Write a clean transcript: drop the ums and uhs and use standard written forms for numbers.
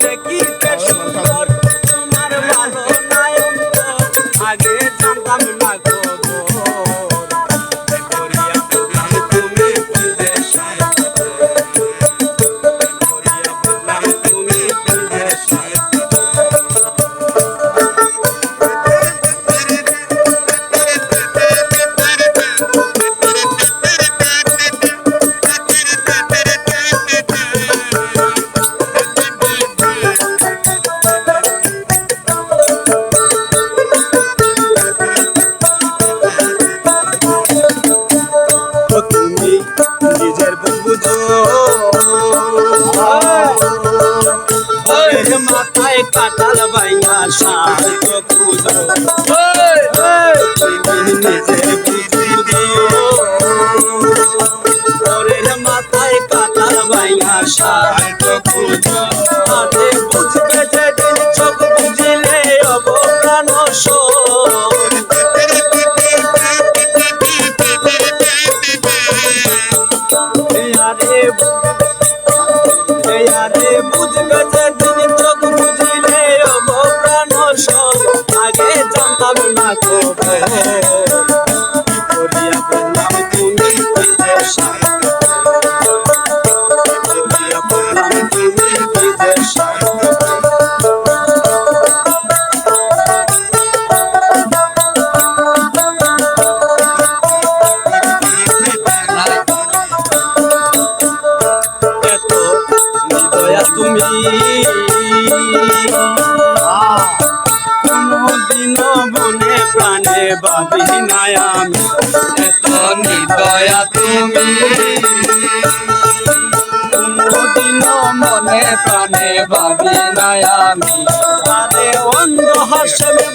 দেখিতে সুন্দর তোমার ভালো নয়ন আগে জানতাম না নিজের বুঝো মাথায় কাটাল বাইয়া সার খুঁজো নিজের বুঝো মাথায় কাটাল বাইয়া সার খুঁজো আরে বুঝবে যেদিন চোখ বুঝিলে অবপ্রাণ বুঝবে যেদিন চোখ বুঝিলে অবপ্রাণ আগে জানতাম না কবে করিয়া বললাম তুমি বিদেশে করিয়া বললাম তুমি বিদেশে তুমি কোনদিন মনে প্রাণে ভাবি নাই আমি এত নিদয়া তুমি কোনদিন মনে প্রাণে ভাবি নাই আমি আরে অন্ধ হাসবে